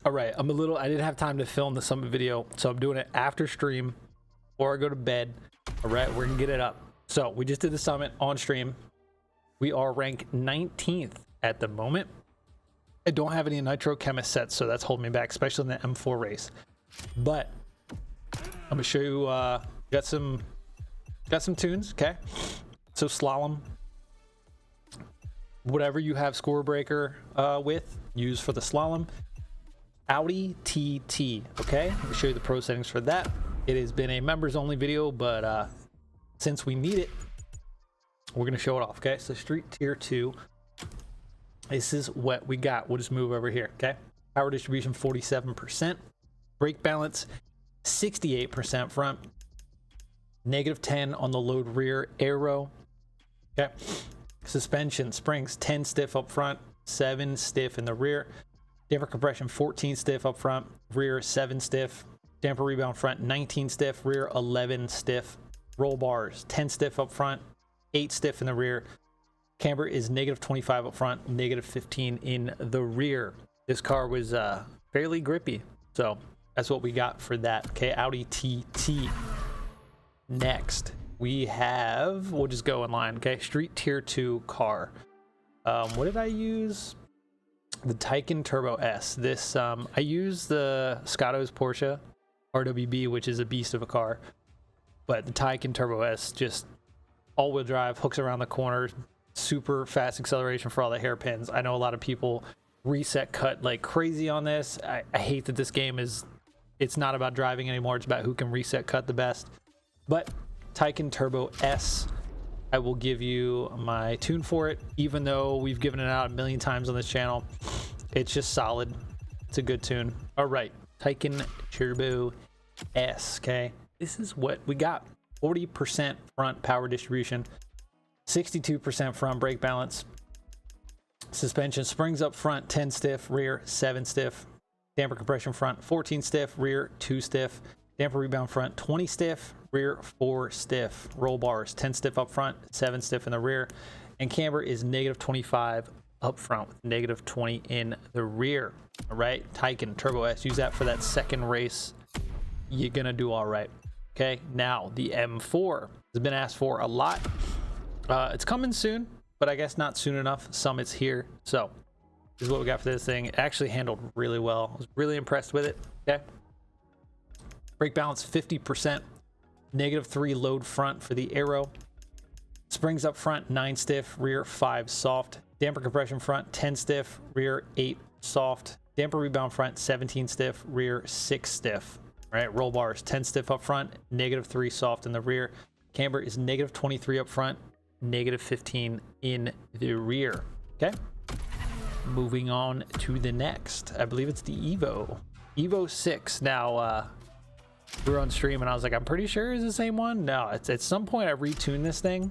All right, I didn't have time to film the summit video, so I'm doing it after stream or I go to bed. All right, we're gonna get it up. So we just did the summit on stream. We are ranked 19th at the moment. I don't have any nitro chemist sets, so that's holding me back, especially in the M4 race. But I'm gonna show you, got some tunes, okay? So slalom, whatever you have score breaker with, use for the slalom. Audi TT, okay? Let me show you the pro settings for that. It has been a members only video, but since we need it, we're gonna show it off, okay? So street tier 2, this is what we got. We'll just move over here, okay? Power distribution 47%, brake balance 68% front, -10 on the load rear aero, okay? Suspension springs 10 stiff up front, 7 stiff in the rear. Damper compression 14 stiff up front, rear 7 stiff. Damper rebound front 19 stiff, rear 11 stiff. Roll bars 10 stiff up front, 8 stiff in the rear. Camber is -25 up front, -15 in the rear. This car was fairly grippy, so that's what we got for that. Okay, Audi TT. Next we have, we'll just go in line, okay? Street tier 2 car. What did I use? The Taycan Turbo S. This I use the Scotto's Porsche RWB, which is a beast of a car, but the Taycan Turbo S, just all-wheel drive, hooks around the corners, super fast acceleration for all the hairpins. I know a lot of people reset cut like crazy on this. I hate that this game it's not about driving anymore, it's about who can reset cut the best. But Taycan Turbo S, I will give you my tune for it, even though we've given it out a million times on this channel. It's just solid. It's a good tune. All right, Taycan Turbo S, okay? This is what we got. 40% front power distribution, 62% front brake balance. Suspension springs up front 10 stiff, rear 7 stiff. Damper compression front 14 stiff, rear 2 stiff. Damper rebound front 20 stiff, rear 4 stiff. Roll bars 10 stiff up front, 7 stiff in the rear. And camber is -25 up front with -20 in the rear. All right, Taycan Turbo S, use that for that second race. You're gonna do all right. Okay, now the M4 has been asked for a lot. It's coming soon, but I guess not soon enough. Summit's here, so this is what we got for this thing. It actually handled really well. I was really impressed with it. Okay, brake balance 50%, -3 load front for the aero. Springs up front 9 stiff, rear 5 soft. Damper compression front 10 stiff, rear 8 soft. Damper rebound front 17 stiff, rear 6 stiff. All right, roll bars 10 stiff up front, -3 soft in the rear. Camber is -23 up front, -15 in the rear. Okay, moving on to the next. I believe it's the Evo 6. Now we were on stream and I was like, I'm pretty sure it's the same one. No, it's at some point I retuned this thing.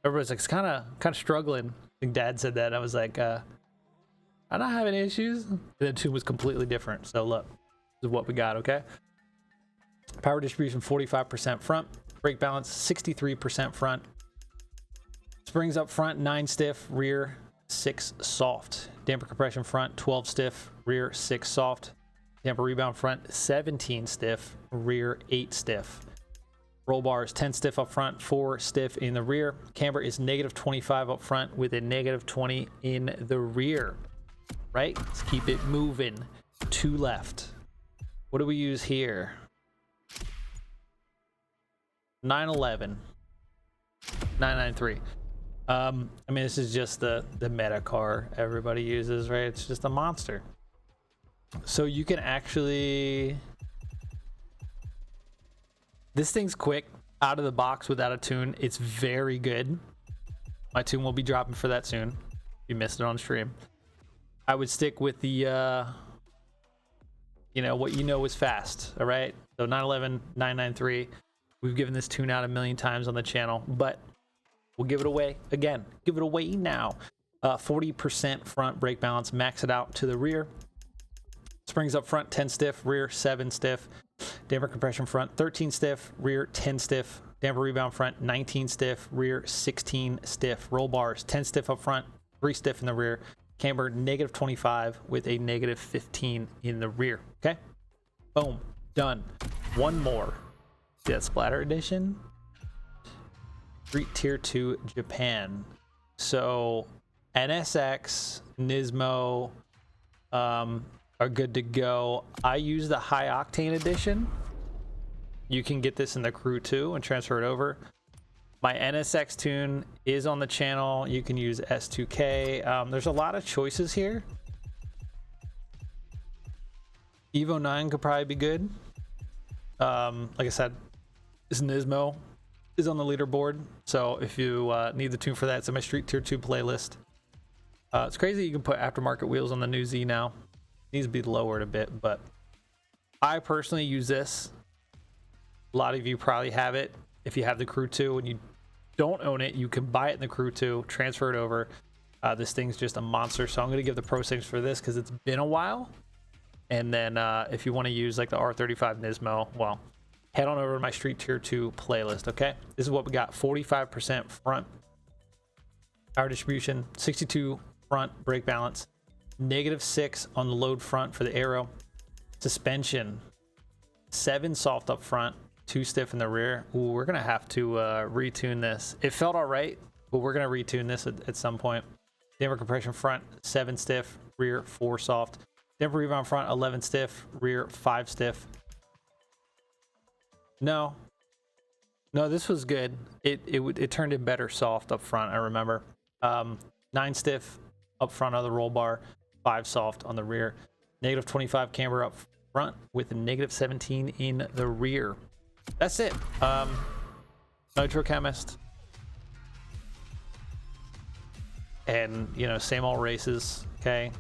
Everybody's like, it's kind of struggling. I think Dad said that. I was like, I'm not having issues. The tune was completely different. So look, this is what we got. Okay, power distribution 45% front, brake balance 63% front. Springs up front 9 stiff, rear 6 soft. Damper compression front 12 stiff, rear 6 soft. Damper rebound front 17 stiff, rear 8 stiff. Roll bars 10 stiff up front, 4 stiff in the rear. Camber is -25 up front with a -20 in the rear. Right, let's keep it moving. 2 left. What do we use here? 911, 993. I mean, this is just the meta car everybody uses, right? It's just a monster. So you can actually, this thing's quick out of the box without a tune. It's very good. My tune will be dropping for that soon. If you missed it on stream, I would stick with the you know what you know is fast. All right, so 911, 993. We've given this tune out a million times on the channel, but we'll give it away again. Give it away now. 40% front brake balance, max it out to the rear. Springs up front 10 stiff, rear 7 stiff. Damper compression front 13 stiff, rear 10 stiff. Damper rebound front 19 stiff, rear 16 stiff. Roll bars 10 stiff up front, 3 stiff in the rear. camber -25 with a -15 in the rear. Okay, boom, done. One more. See that splatter edition? Street Tier 2 Japan. So NSX Nismo are good to go. I use the high octane edition. You can get this in the Crew 2 and transfer it over. My NSX tune is on the channel. You can use S2K. There's a lot of choices here. Evo 9 could probably be good. Like I said, this Nismo is on the leaderboard. So if you need the tune for that, it's in my Street Tier 2 playlist. It's crazy you can put aftermarket wheels on the new Z now. It needs to be lowered a bit, but I personally use this. A lot of you probably have it. If you have the Crew 2 and you don't own it, you can buy it in the Crew 2, transfer it over. This thing's just a monster. So I'm going to give the pro settings for this because it's been a while. And then if you want to use like the R35 Nismo, well, head on over to my Street Tier 2 playlist, okay? This is what we got. 45% front power distribution, 62 front brake balance, -6 on the load front for the aero. Suspension, 7 soft up front, 2 stiff in the rear. Ooh, we're gonna have to retune this. It felt all right, but we're gonna retune this at some point. Damper compression front, 7 stiff, rear 4 soft. Damper rebound front, 11 stiff, rear 5 stiff. No, this was good. It turned in better soft up front, I remember. 9 stiff up front of the roll bar, 5 soft on the rear. -25 camber up front with a -17 in the rear. That's it. Nitro Chemist. And, you know, same old races, okay?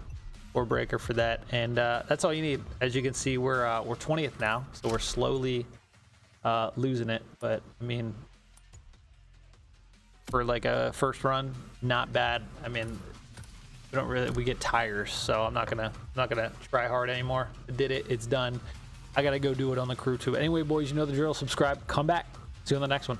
4 breaker for that. And that's all you need. As you can see, we're 20th now, so we're slowly losing it. But, I mean, for like a first run, not bad. I mean, we get tires, so I'm not gonna try hard anymore. I did it, it's done. I gotta go do it on the Crew 2. Anyway, boys, you know the drill. Subscribe, come back. See you on the next one.